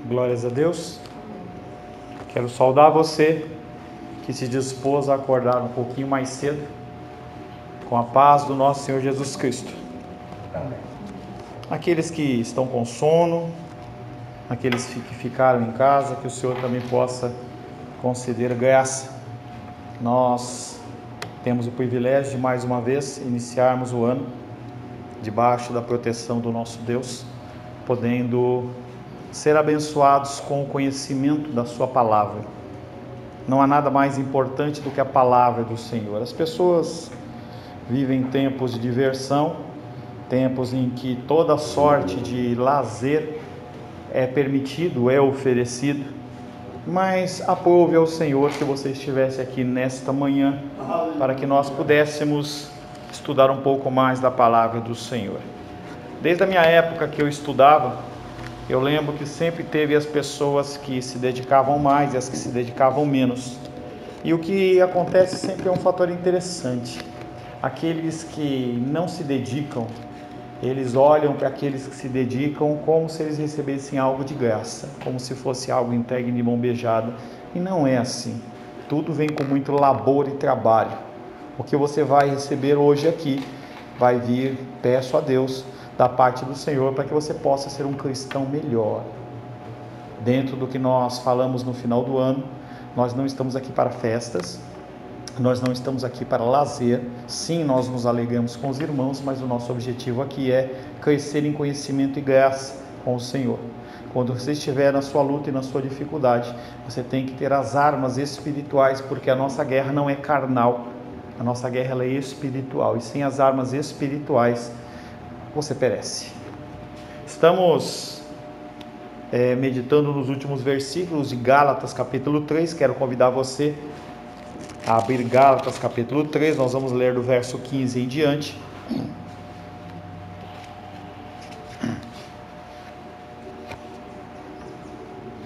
Glórias a Deus. Quero saudar você que se dispôs a acordar um pouquinho mais cedo, com a paz do nosso Senhor Jesus Cristo. Amém. Aqueles que estão com sono, aqueles que ficaram em casa, que o Senhor também possa conceder graça. Nós temos o privilégio de mais uma vez iniciarmos o ano debaixo da proteção do nosso Deus, podendo ser abençoados com o conhecimento da sua palavra. Não há nada mais importante do que a palavra do Senhor. As pessoas vivem tempos de diversão, tempos em que toda sorte de lazer é permitido, é oferecido, mas aprove ao Senhor que você estivesse aqui nesta manhã, para que nós pudéssemos estudar um pouco mais da palavra do Senhor. Desde a minha época que eu estudava, eu lembro que sempre teve as pessoas que se dedicavam mais e as que se dedicavam menos. E o que acontece sempre é um fator interessante. Aqueles que não se dedicam, eles olham para aqueles que se dedicam como se eles recebessem algo de graça, como se fosse algo entregue de mão beijada. E não é assim. Tudo vem com muito labor e trabalho. O que você vai receber hoje aqui vai vir, peço a Deus, da parte do Senhor, para que você possa ser um cristão melhor. Dentro do que nós falamos no final do ano, nós não estamos aqui para festas, nós não estamos aqui para lazer. Sim, nós nos alegramos com os irmãos, mas o nosso objetivo aqui é crescer em conhecimento e graça com o Senhor. Quando você estiver na sua luta e na sua dificuldade, você tem que ter as armas espirituais, porque a nossa guerra não é carnal, a nossa guerra ela é espiritual, e sem as armas espirituais você perece. Estamos meditando nos últimos versículos de Gálatas capítulo 3, quero convidar você a abrir Gálatas capítulo 3, nós vamos ler do verso 15 em diante.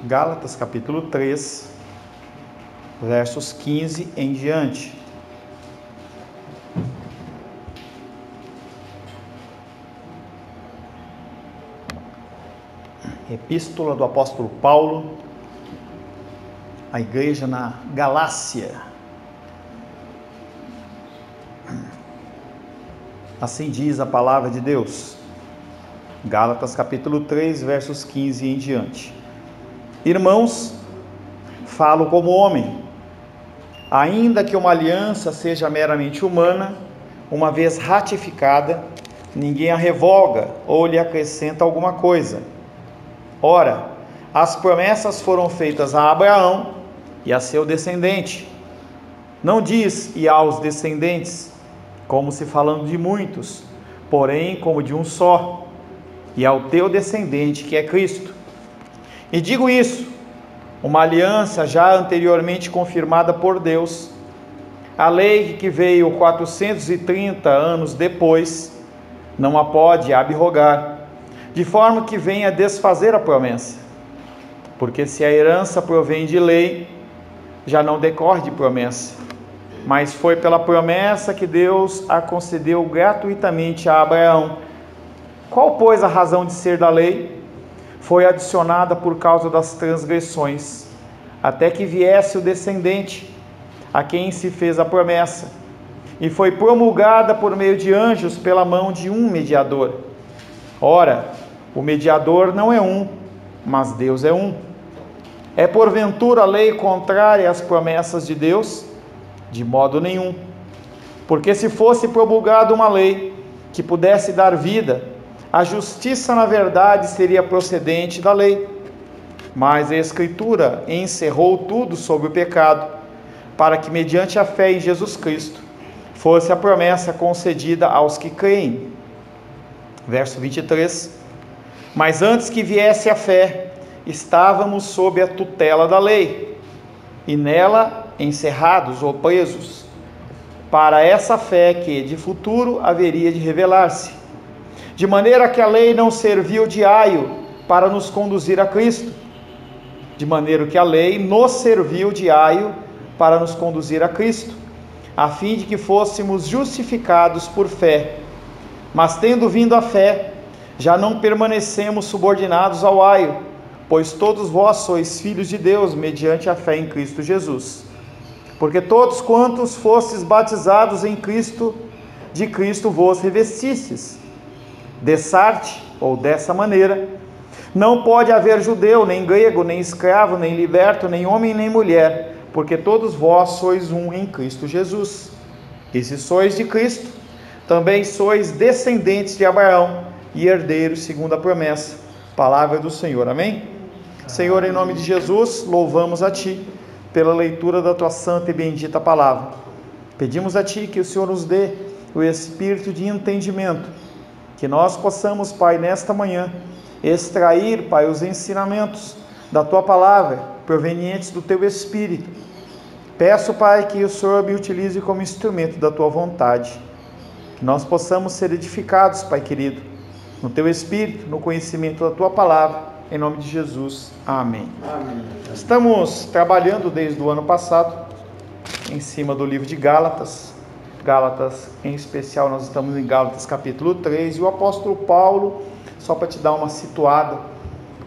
Gálatas capítulo 3, versos 15 em diante. Epístola do apóstolo Paulo à igreja na Galácia. Assim diz a palavra de Deus. Gálatas capítulo 3, versos 15 em diante. Irmãos, falo como homem, ainda que uma aliança seja meramente humana, uma vez ratificada, ninguém a revoga ou lhe acrescenta alguma coisa. Ora, as promessas foram feitas a Abraão e a seu descendente. Não diz e aos descendentes, como se falando de muitos, porém como de um só, e ao teu descendente, que é Cristo. E digo isso, uma aliança já anteriormente confirmada por Deus, a lei que veio 430 anos depois, não a pode abrogar, de forma que venha desfazer a promessa. Porque se a herança provém de lei, já não decorre de promessa, mas foi pela promessa que Deus a concedeu gratuitamente a Abraão. Qual, pois, a razão de ser da lei? Foi adicionada por causa das transgressões, até que viesse o descendente, a quem se fez a promessa, e foi promulgada por meio de anjos pela mão de um mediador. Ora, o mediador não é um, mas Deus é um. É porventura a lei contrária às promessas de Deus? De modo nenhum. Porque se fosse promulgada uma lei que pudesse dar vida, a justiça na verdade seria procedente da lei. Mas a Escritura encerrou tudo sobre o pecado, para que mediante a fé em Jesus Cristo fosse a promessa concedida aos que creem. Verso 23. Mas antes que viesse a fé, estávamos sob a tutela da lei, e nela encerrados ou presos, para essa fé que de futuro haveria de revelar-se. De maneira que a lei não serviu de aio para nos conduzir a Cristo, de maneira que a lei nos serviu de aio para nos conduzir a Cristo, a fim de que fôssemos justificados por fé. Mas tendo vindo a fé, já não permanecemos subordinados ao aio, pois todos vós sois filhos de Deus, mediante a fé em Cristo Jesus. Porque todos quantos fostes batizados em Cristo, de Cristo vos revestistes. Dessarte, ou dessa maneira, não pode haver judeu, nem grego, nem escravo, nem liberto, nem homem, nem mulher, porque todos vós sois um em Cristo Jesus. E se sois de Cristo, também sois descendentes de Abraão e herdeiros segundo a promessa. Palavra do Senhor, amém? Senhor, em nome de Jesus, louvamos a Ti pela leitura da Tua santa e bendita palavra. Pedimos a Ti que o Senhor nos dê o espírito de entendimento, que nós possamos, Pai, nesta manhã, extrair, Pai, os ensinamentos da Tua palavra, provenientes do Teu Espírito. Peço, Pai, que o Senhor me utilize como instrumento da Tua vontade, que nós possamos ser edificados, Pai querido, no Teu Espírito, no conhecimento da Tua palavra, em nome de Jesus, amém. Amém. Estamos trabalhando desde o ano passado, em cima do livro de Gálatas, em especial nós estamos em Gálatas capítulo 3, e o apóstolo Paulo, só para te dar uma situada,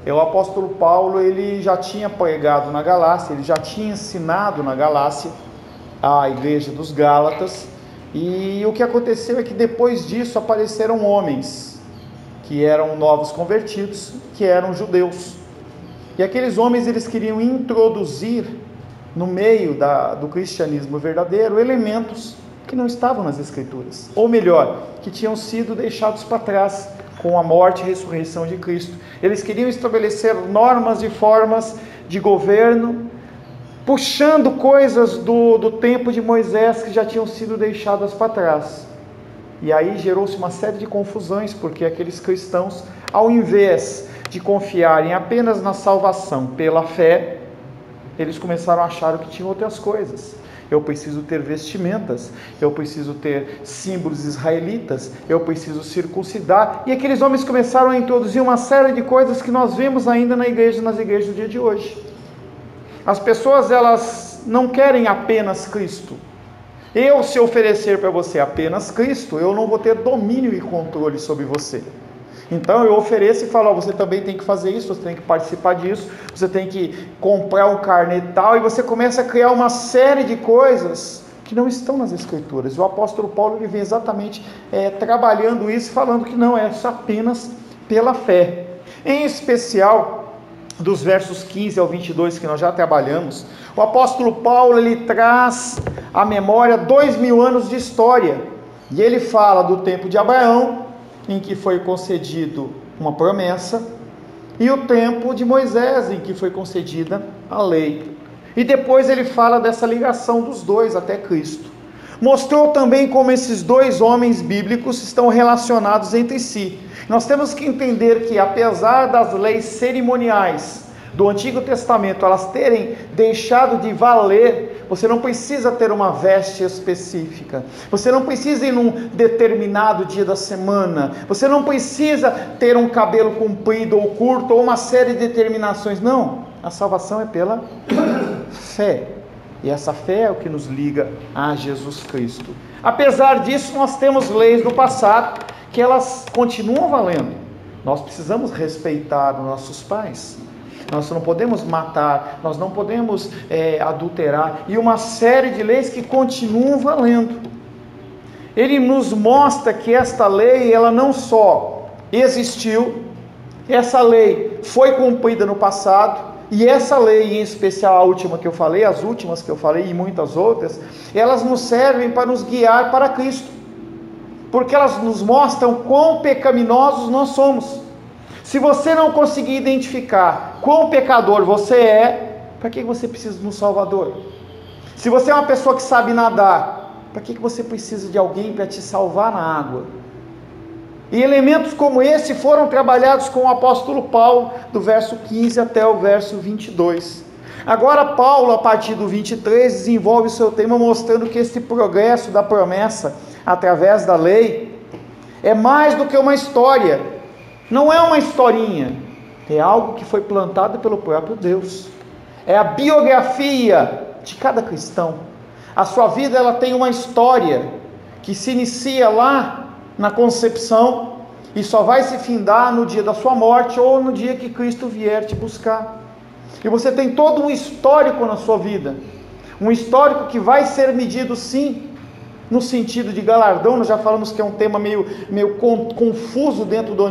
o apóstolo Paulo, ele já tinha pregado na Galácia, ele já tinha ensinado na Galácia a igreja dos Gálatas, e o que aconteceu é que depois disso apareceram homens que eram novos convertidos, que eram judeus, e aqueles homens eles queriam introduzir no meio do cristianismo verdadeiro elementos que não estavam nas Escrituras, ou melhor, que tinham sido deixados para trás com a morte e ressurreição de Cristo. Eles queriam estabelecer normas e formas de governo, puxando coisas do tempo de Moisés que já tinham sido deixadas para trás. E aí gerou-se uma série de confusões, porque aqueles cristãos, ao invés de confiarem apenas na salvação pela fé, eles começaram a achar que tinham outras coisas. Eu preciso ter vestimentas, eu preciso ter símbolos israelitas, eu preciso circuncidar. E aqueles homens começaram a introduzir uma série de coisas que nós vemos ainda nas igrejas do dia de hoje. As pessoas, elas não querem apenas Cristo. Se oferecer para você apenas Cristo, eu não vou ter domínio e controle sobre você. Então eu ofereço e falo, você também tem que fazer isso, você tem que participar disso, você tem que comprar um carnê tal, e você começa a criar uma série de coisas que não estão nas Escrituras. O apóstolo Paulo ele vem exatamente trabalhando isso, falando que não é só apenas pela fé. Em especial, dos versos 15 ao 22 que nós já trabalhamos, o apóstolo Paulo ele traz à memória 2000 anos de história, e ele fala do tempo de Abraão, em que foi concedido uma promessa, e o tempo de Moisés, em que foi concedida a lei. E depois ele fala dessa ligação dos dois até Cristo. Mostrou também como esses dois homens bíblicos estão relacionados entre si. Nós temos que entender que, apesar das leis cerimoniais do Antigo Testamento elas terem deixado de valer, você não precisa ter uma veste específica, você não precisa ir num determinado dia da semana, você não precisa ter um cabelo comprido ou curto, ou uma série de determinações. Não, a salvação é pela fé, e essa fé é o que nos liga a Jesus Cristo. Apesar disso, nós temos leis do passado que elas continuam valendo. Nós precisamos respeitar os nossos pais, nós não podemos matar, nós não podemos adulterar, e uma série de leis que continuam valendo. Ele nos mostra que esta lei, ela não só existiu, essa lei foi cumprida no passado, e essa lei, em especial a última que eu falei, as últimas que eu falei e muitas outras, elas nos servem para nos guiar para Cristo, porque elas nos mostram quão pecaminosos nós somos. Se você não conseguir identificar quão pecador você é, para que você precisa de um Salvador? Se você é uma pessoa que sabe nadar, para que você precisa de alguém para te salvar na água? E elementos como esse foram trabalhados com o apóstolo Paulo, do verso 15 até o verso 22. Agora Paulo, a partir do 23, desenvolve o seu tema mostrando que esse progresso da promessa, através da lei, é mais do que uma história. Não é uma historinha, é algo que foi plantado pelo próprio Deus. É a biografia de cada cristão. A sua vida ela tem uma história que se inicia lá na concepção, e só vai se findar no dia da sua morte ou no dia que Cristo vier te buscar. E você tem todo um histórico na sua vida, um histórico que vai ser medido sim, no sentido de galardão. Nós já falamos que é um tema meio confuso dentro do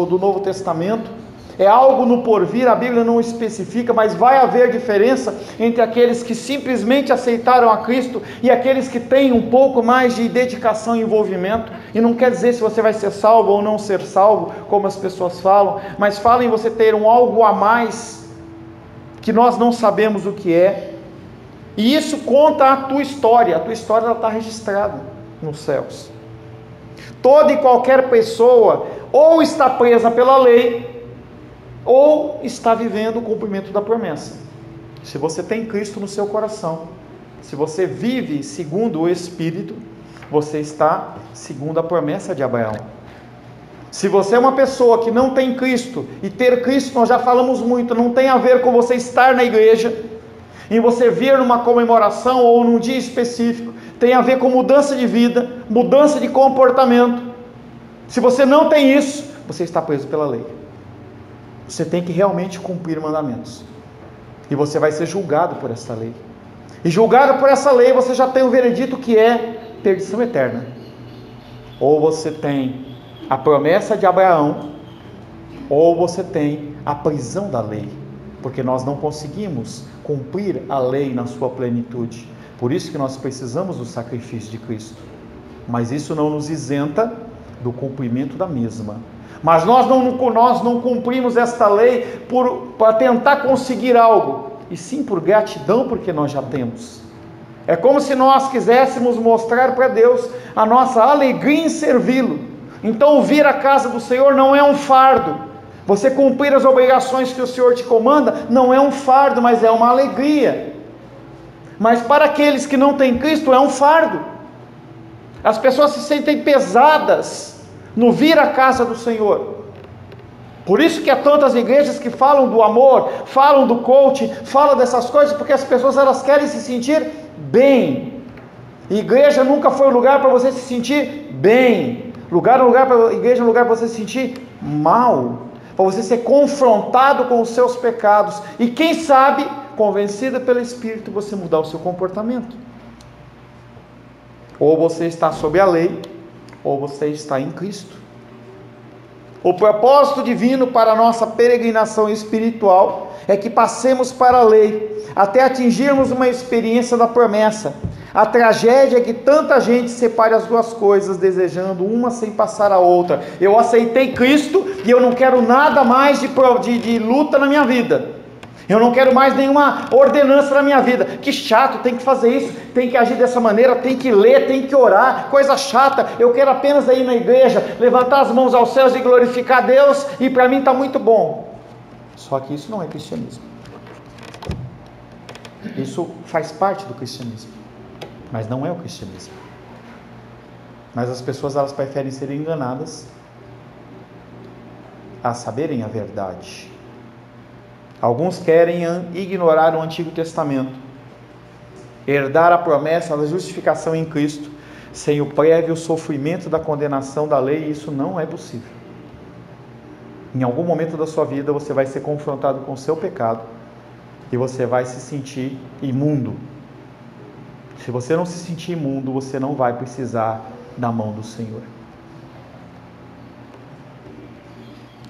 do Novo Testamento. É algo no porvir, a Bíblia não especifica, mas vai haver diferença entre aqueles que simplesmente aceitaram a Cristo e aqueles que têm um pouco mais de dedicação e envolvimento. E não quer dizer se você vai ser salvo ou não ser salvo, como as pessoas falam, mas fala em você ter um algo a mais, que nós não sabemos o que é. E isso conta a tua história ela está registrada nos céus. Toda e qualquer pessoa ou está presa pela lei, ou está vivendo o cumprimento da promessa. Se você tem Cristo no seu coração, se você vive segundo o Espírito, você está segundo a promessa de Abraão. Se você é uma pessoa que não tem Cristo, e ter Cristo, nós já falamos muito, não tem a ver com você estar na igreja, em você vir numa comemoração ou num dia específico, tem a ver com mudança de vida, mudança de comportamento. Se você não tem isso, você está preso pela lei. Você tem que realmente cumprir mandamentos, e você vai ser julgado por essa lei, e julgado por essa lei, você já tem o veredito que é perdição eterna. Ou você tem a promessa de Abraão, ou você tem a prisão da lei, porque nós não conseguimos cumprir a lei na sua plenitude. Por isso que nós precisamos do sacrifício de Cristo, mas isso não nos isenta do cumprimento da mesma. Mas nós não cumprimos esta lei para tentar conseguir algo, e sim por gratidão, porque nós já temos. É como se nós quiséssemos mostrar para Deus a nossa alegria em servi-lo. Então vir à casa do Senhor não é um fardo. Você cumprir as obrigações que o Senhor te comanda não é um fardo, mas é uma alegria. Mas para aqueles que não têm Cristo é um fardo. As pessoas se sentem pesadas no vir à casa do Senhor. Por isso que há tantas igrejas que falam do amor, falam do coaching, falam dessas coisas, porque as pessoas elas querem se sentir bem. Igreja nunca foi um lugar para você se sentir bem. Igreja é um lugar para você se sentir mal, para você ser confrontado com os seus pecados, e quem sabe, convencida pelo Espírito, você mudar o seu comportamento. Ou você está sob a lei, ou você está em Cristo. O propósito divino para a nossa peregrinação espiritual é que passemos para a lei, até atingirmos uma experiência da promessa. A tragédia é que tanta gente separe as duas coisas, desejando uma sem passar a outra. Eu aceitei Cristo e eu não quero nada mais de luta na minha vida. Eu não quero mais nenhuma ordenança na minha vida. Que chato, tem que fazer isso, tem que agir dessa maneira, tem que ler, tem que orar, coisa chata. Eu quero apenas ir na igreja, levantar as mãos aos céus e glorificar a Deus, e para mim está muito bom. Só que isso não é cristianismo. Isso faz parte do cristianismo, mas não é o cristianismo. Mas as pessoas elas preferem ser enganadas a saberem a verdade. Alguns querem ignorar o Antigo Testamento, herdar a promessa da justificação em Cristo, sem o prévio sofrimento da condenação da lei, e isso não é possível. Em algum momento da sua vida você vai ser confrontado com o seu pecado, e você vai se sentir imundo. Se você não se sentir imundo, você não vai precisar da mão do Senhor.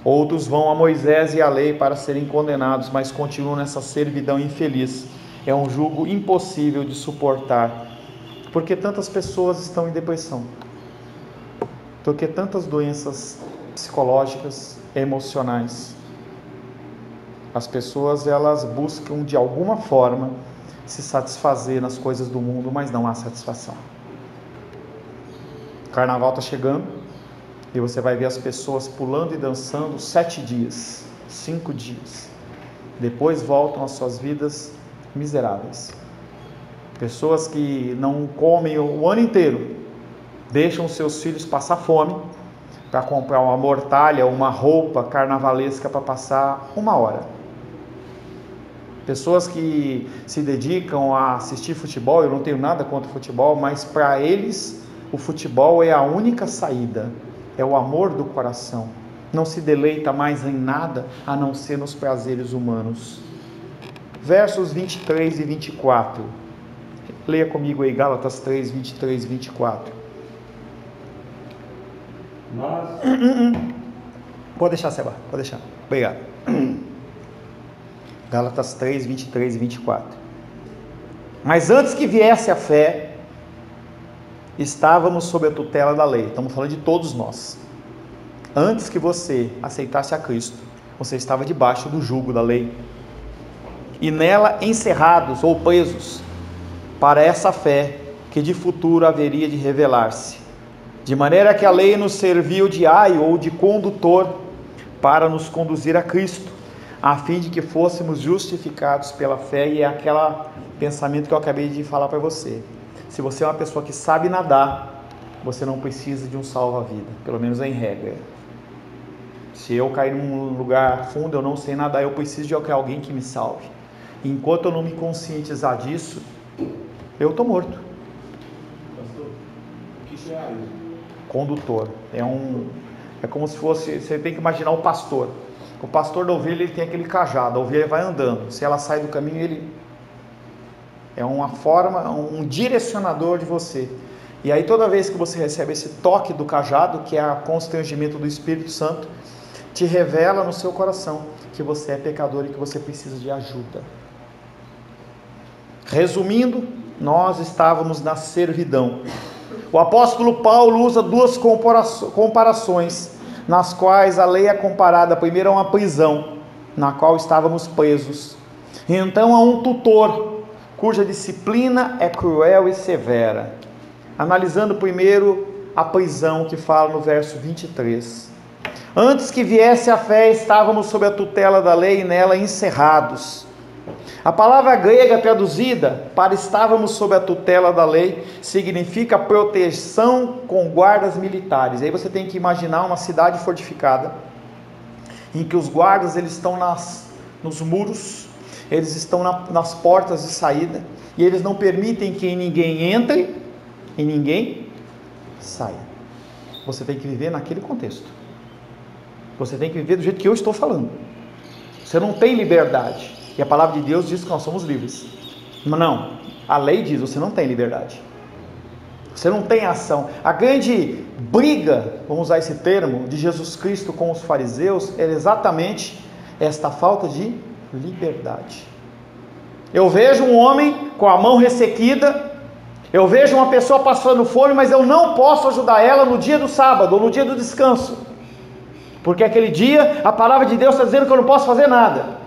Outros vão a Moisés e a lei para serem condenados, mas continuam nessa servidão infeliz. É um jugo impossível de suportar. Porque tantas pessoas estão em depressão? Porque tantas doenças psicológicas, emocionais? As pessoas elas buscam de alguma forma se satisfazer nas coisas do mundo, mas não há satisfação. O carnaval está chegando. E você vai ver as pessoas pulando e dançando 7 dias, 5 dias. Depois voltam às suas vidas miseráveis. Pessoas que não comem o ano inteiro, deixam seus filhos passar fome para comprar uma mortalha, uma roupa carnavalesca para passar 1 hora. Pessoas que se dedicam a assistir futebol, eu não tenho nada contra o futebol, mas para eles o futebol é a única saída. é o amor do coração. Não se deleita mais em nada a não ser nos prazeres humanos. Versos 23 e 24. Leia comigo aí, Gálatas 3, 23 e 24. Pode deixar, Seba, pode deixar. Obrigado. Gálatas 3, 23 e 24. Mas antes que viesse a fé, estávamos sob a tutela da lei. Estamos falando de todos nós. Antes que você aceitasse a Cristo, você estava debaixo do jugo da lei. E nela encerrados ou presos para essa fé que de futuro haveria de revelar-se. De maneira que a lei nos serviu de aio ou de condutor para nos conduzir a Cristo, a fim de que fôssemos justificados pela fé. E é aquele pensamento que eu acabei de falar para você. Se você é uma pessoa que sabe nadar, você não precisa de um salva-vida, pelo menos em regra. Se eu cair num lugar fundo, eu não sei nadar, eu preciso de alguém que me salve. Enquanto eu não me conscientizar disso, eu estou morto. Pastor, o que é aio? Condutor. É como se fosse, você tem que imaginar o pastor. O pastor da ovelha, ele tem aquele cajado, a ovelha vai andando. Se ela sai do caminho, ele é uma forma, um direcionador de você. E aí toda vez que você recebe esse toque do cajado, que é o constrangimento do Espírito Santo, te revela no seu coração que você é pecador e que você precisa de ajuda. Resumindo, nós estávamos na servidão. O apóstolo Paulo usa duas comparações, nas quais a lei é comparada primeiro a uma prisão, na qual estávamos presos, e então a um tutor, cuja disciplina é cruel e severa. Analisando primeiro a prisão que fala no verso 23. Antes que viesse a fé, estávamos sob a tutela da lei e nela encerrados. A palavra grega traduzida para estávamos sob a tutela da lei significa proteção com guardas militares. Aí você tem que imaginar uma cidade fortificada, em que os guardas eles estão nos muros, eles estão nas portas de saída, e eles não permitem que ninguém entre e ninguém saia. Você tem que viver naquele contexto. Você tem que viver do jeito que eu estou falando. Você não tem liberdade. E a palavra de Deus diz que nós somos livres. Mas não, a lei diz, você não tem liberdade. Você não tem ação. A grande briga, vamos usar esse termo, de Jesus Cristo com os fariseus, era exatamente esta falta de liberdade. Eu vejo um homem com a mão ressequida, eu vejo uma pessoa passando fome, mas eu não posso ajudar ela no dia do sábado, ou no dia do descanso. Porque aquele dia, a palavra de Deus está dizendo que eu não posso fazer nada.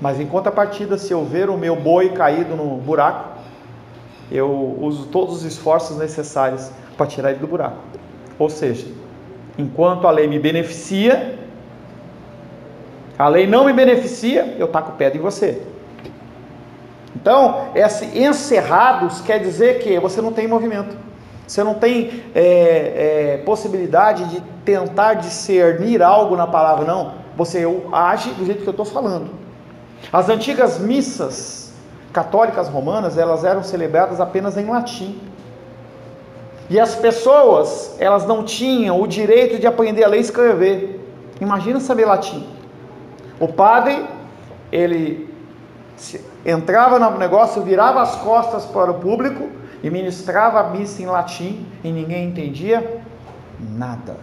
Mas em contrapartida, se eu ver o meu boi caído no buraco, eu uso todos os esforços necessários para tirar ele do buraco. Ou seja, enquanto a lei me beneficia, a lei não me beneficia, eu taco pedra em você. Então, esse encerrados quer dizer que você não tem movimento. Você não tem possibilidade de tentar discernir algo na palavra, não. Você age do jeito que eu estou falando. As antigas missas católicas romanas, elas eram celebradas apenas em latim. E as pessoas, elas não tinham o direito de aprender a ler e escrever. Imagina saber latim. O padre, ele entrava no negócio, virava as costas para o público e ministrava a missa em latim e ninguém entendia nada.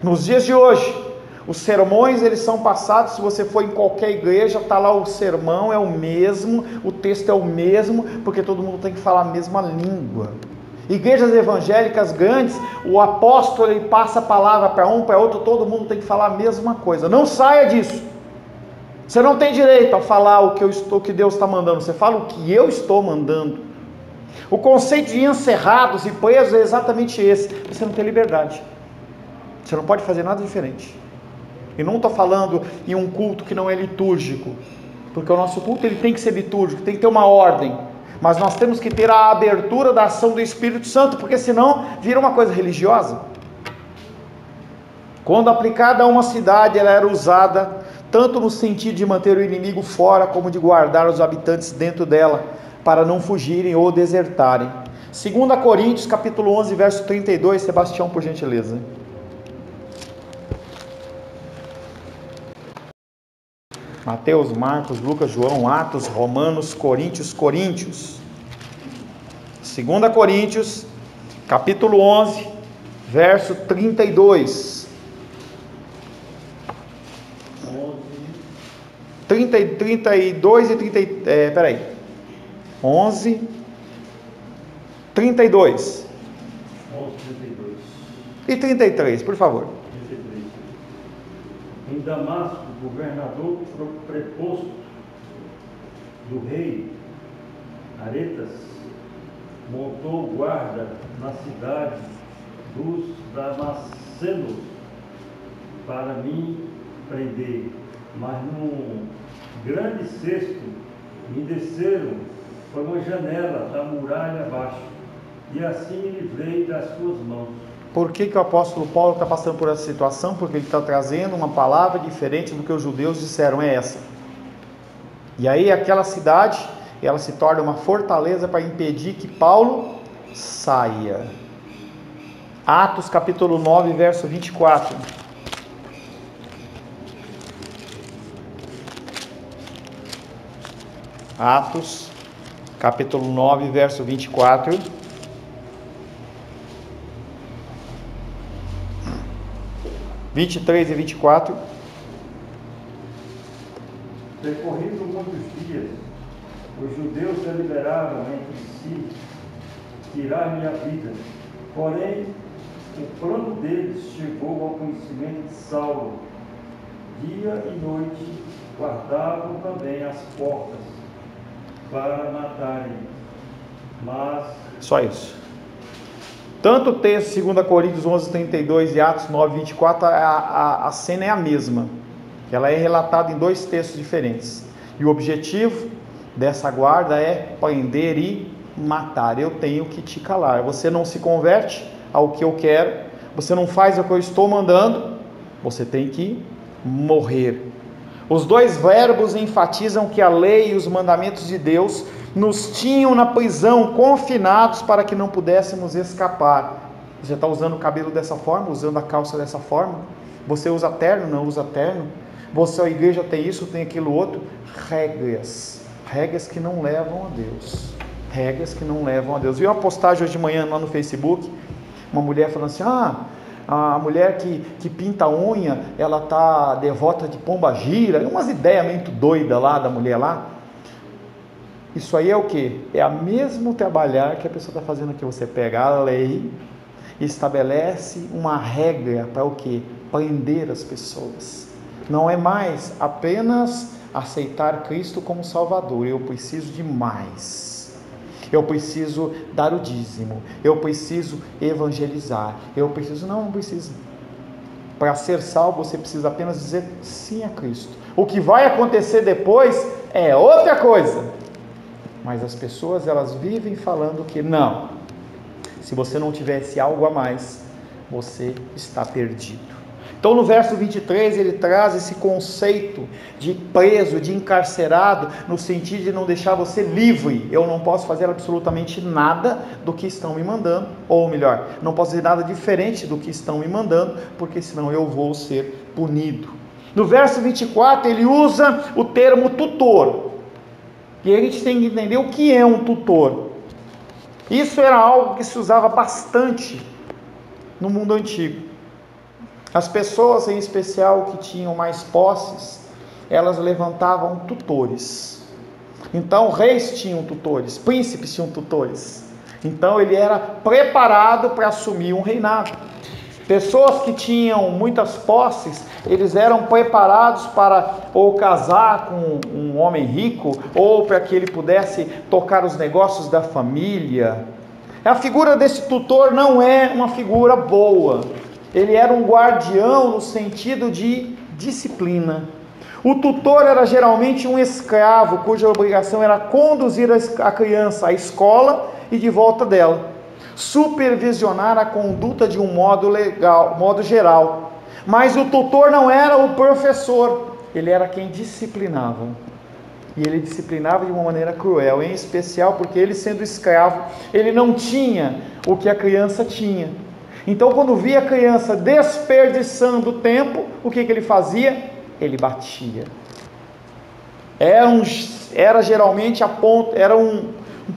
Nos dias de hoje, os sermões eles são passados, se você for em qualquer igreja, está lá o sermão, é o mesmo, o texto é o mesmo, porque todo mundo tem que falar a mesma língua. Igrejas evangélicas grandes, o apóstolo ele passa a palavra para um, para outro, todo mundo tem que falar a mesma coisa. Não saia disso. Você não tem direito a falar o que Deus está mandando, você fala o que eu estou mandando. O conceito de encerrados e presos é exatamente esse. Você não tem liberdade. Você não pode fazer nada diferente. E não estou falando em um culto que não é litúrgico, porque o nosso culto ele tem que ser litúrgico, tem que ter uma ordem, mas nós temos que ter a abertura da ação do Espírito Santo, porque senão vira uma coisa religiosa. Quando aplicada a uma cidade, ela era usada tanto no sentido de manter o inimigo fora, como de guardar os habitantes dentro dela, para não fugirem ou desertarem. 2 Coríntios, capítulo 11, verso 32, Sebastião, por gentileza. Mateus, Marcos, Lucas, João, Atos, Romanos, Coríntios. 2 Coríntios, capítulo 11, verso 32. 32 e 30, peraí. 11, 32. 32. E 33, por favor. 33. Em Damasco, o governador preposto do rei Aretas montou guarda na cidade dos damascenos para me prender, mas num grande cesto me desceram por uma janela da muralha abaixo, e assim me livrei das suas mãos. Por que o apóstolo Paulo está passando por essa situação? Porque ele está trazendo uma palavra diferente do que os judeus disseram, é essa. E aí aquela cidade, ela se torna uma fortaleza para impedir que Paulo saia. Atos capítulo 9, verso 24. Atos capítulo 9, verso 24. Vinte e 24. Decorridos muitos dias, os judeus deliberaram entre si tirar-me a vida. Porém, o plano deles chegou ao conhecimento de Saulo. Dia e noite guardavam também as portas para matarem. Mas... Só isso. Tanto o texto 2 Coríntios 11, 32 e Atos 9, 24, a cena é a mesma. Ela é relatada em dois textos diferentes. E o objetivo dessa guarda é prender e matar. Eu tenho que te calar. Você não se converte ao que eu quero, você não faz o que eu estou mandando, você tem que morrer. Os dois verbos enfatizam que a lei e os mandamentos de Deus nos tinham na prisão, confinados para que não pudéssemos escapar. Você está usando o cabelo dessa forma, usando a calça dessa forma? Você usa terno, não usa terno? Você, a igreja tem isso, tem aquilo outro? Regras que não levam a Deus. Regras que não levam a Deus. Vi uma postagem hoje de manhã lá no Facebook, uma mulher falando assim, a mulher que pinta a unha, ela está devota de pombagira, umas ideias muito doidas lá da mulher lá. Isso aí é o que? É o mesmo trabalhar que a pessoa está fazendo aqui. Você pega a lei e estabelece uma regra para o que? Prender as pessoas. Não é mais apenas aceitar Cristo como Salvador. Eu preciso de mais. Eu preciso dar o dízimo. Eu preciso evangelizar. Não preciso. Para ser salvo, você precisa apenas dizer sim a Cristo. O que vai acontecer depois é outra coisa. Mas as pessoas, elas vivem falando que não. Se você não tivesse algo a mais, você está perdido. Então no verso 23 ele traz esse conceito de preso, de encarcerado, no sentido de não deixar você livre. Eu não posso fazer absolutamente nada do que estão me mandando, ou melhor, não posso fazer nada diferente do que estão me mandando, porque senão eu vou ser punido. No verso 24 ele usa o termo tutor. E a gente tem que entender o que é um tutor. Isso era algo que se usava bastante no mundo antigo. As pessoas, em especial, que tinham mais posses, elas levantavam tutores. Então, reis tinham tutores, príncipes tinham tutores. Então, ele era preparado para assumir um reinado. Pessoas que tinham muitas posses, eles eram preparados para ou casar com um homem rico, ou para que ele pudesse tocar os negócios da família. A figura desse tutor não é uma figura boa. Ele era um guardião no sentido de disciplina. O tutor era geralmente um escravo, cuja obrigação era conduzir a criança à escola e de volta dela, supervisionar a conduta de um modo geral. Mas o tutor não era o professor, ele era quem disciplinava. E ele disciplinava de uma maneira cruel, em especial porque ele, sendo escravo, ele não tinha o que a criança tinha. Então, quando via a criança desperdiçando o tempo, o que ele fazia? Ele batia. Era geralmente era um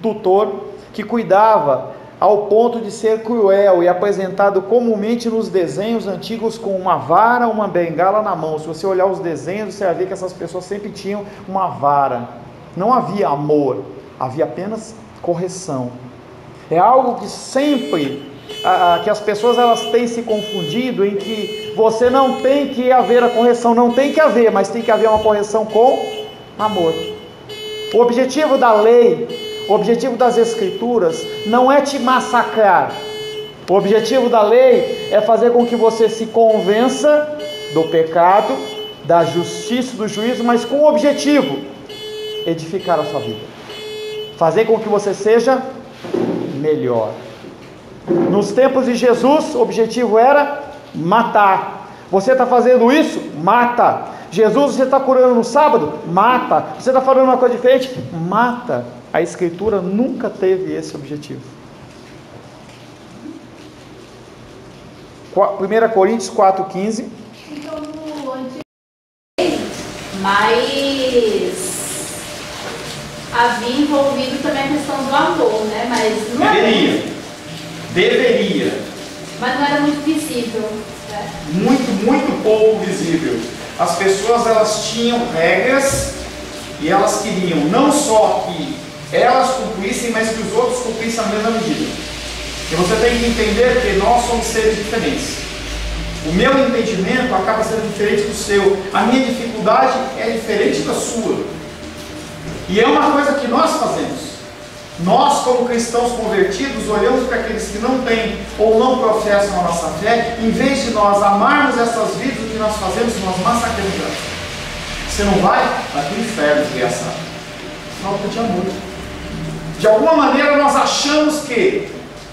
tutor que cuidava ao ponto de ser cruel e apresentado comumente nos desenhos antigos com uma vara, uma bengala na mão. Se você olhar os desenhos, você vai ver que essas pessoas sempre tinham uma vara. Não havia amor, havia apenas correção. É algo que sempre, que as pessoas elas têm se confundido, em que você não tem que haver a correção, não tem que haver, mas tem que haver uma correção com amor. O objetivo da lei, o objetivo das escrituras não é te massacrar. O objetivo da lei é fazer com que você se convença do pecado, da justiça, do juízo, mas com o objetivo: edificar a sua vida, fazer com que você seja melhor. Nos tempos de Jesus, o objetivo era matar. Você está fazendo isso? Mata. Jesus, você está curando no sábado? Mata. Você está falando uma coisa diferente? Mata. A Escritura nunca teve esse objetivo. 1 Coríntios 4,15. Então, no antigo, mas havia envolvido também a questão do amor, né? Mas não Deveria. Mas não era muito visível, né? Muito pouco visível. As pessoas elas tinham regras e elas queriam não só que elas cumprissem, mas que os outros cumprissem a mesma medida. E você tem que entender que nós somos seres diferentes. O meu entendimento acaba sendo diferente do seu. A minha dificuldade é diferente da sua. E é uma coisa que nós fazemos. Nós, como cristãos convertidos, olhamos para aqueles que não têm ou não professam a nossa fé. Em vez de nós amarmos essas vidas, o que nós fazemos? Nós massacramos elas. Você não vai para o inferno, desgraçado. Falta de amor. De alguma maneira nós achamos que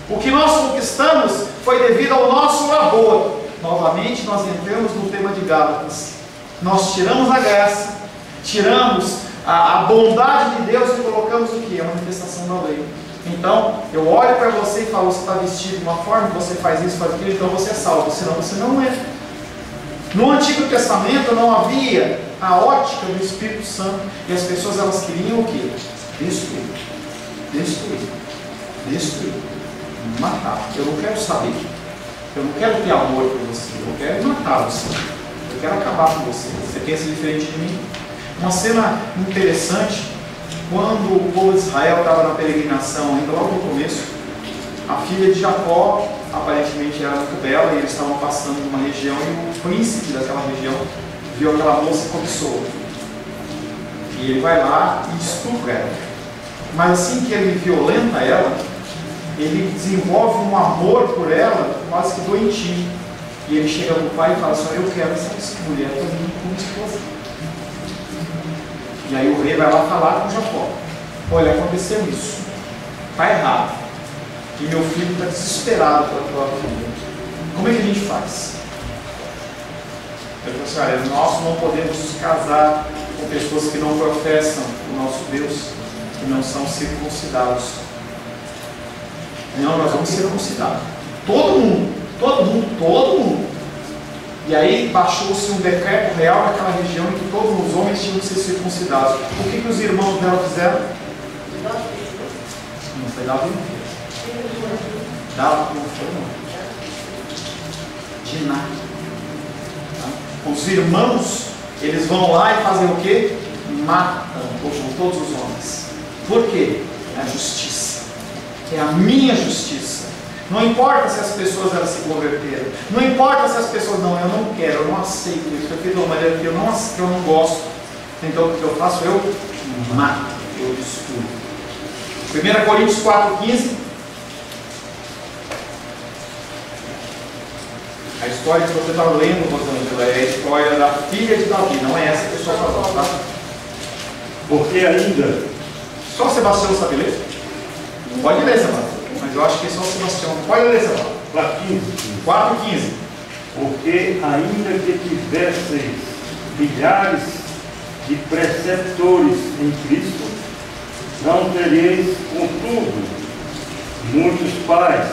o que nós conquistamos foi devido ao nosso labor. Novamente nós entramos no tema de Gálatas. Nós tiramos a graça, tiramos a bondade de Deus e colocamos o que? A manifestação da lei. Então eu olho para você e falo: você está vestido de uma forma, você faz isso, faz aquilo, então você é salvo, senão você não é. No Antigo Testamento não havia a ótica do Espírito Santo, e as pessoas elas queriam o que? Destruir, matar. Eu não quero saber, eu não quero ter amor por você, eu quero matar você, eu quero acabar com você. Você pensa diferente de mim? Uma cena interessante, quando o povo de Israel estava na peregrinação, ainda logo no começo, a filha de Jacó aparentemente era muito bela, e eles estavam passando numa região, e o príncipe daquela região viu aquela moça e cobiçou. E ele vai lá e estupra ela. Mas assim que ele violenta ela, ele desenvolve um amor por ela quase que doentio. E ele chega para o pai e fala assim: eu quero essa mulher para mim como esposa. E aí o rei vai lá falar com Jacó: olha, aconteceu isso, está errado, e meu filho está desesperado pela tua vida, como é que a gente faz? Ele falou assim: olha, nós não podemos nos casar com pessoas que não professam o nosso Deus, que não são circuncidados. Não, nós vamos circuncidar todo mundo. E aí baixou-se um decreto real naquela região em que todos os homens tinham que ser circuncidados. O que os irmãos dela fizeram? Não foi Davi, não foi. Davi não foi, não. De nada. Tá? Os irmãos, eles vão lá e fazem o quê? Matam todos os homens. Por quê? É a justiça. É a minha justiça. Não importa se as pessoas elas se converteram. Não importa se as pessoas eu não quero, eu não aceito isso. Eu fiz de uma maneira que eu não gosto. Então o que eu faço? Eu mato, eu destruo. 1 Coríntios 4,15. A história que você está lendo, Rosângela, é a história da filha de Davi. Não é essa que eu estou falando, tá? Porque ainda... Só Sebastião sabe ler? Pode ler, Sebastião. Mas eu acho que é só Sebastião. Pode ler, Sebastião. 4,15. Porque ainda que tivesseis milhares de preceptores em Cristo, não tereis, contudo, muitos pais,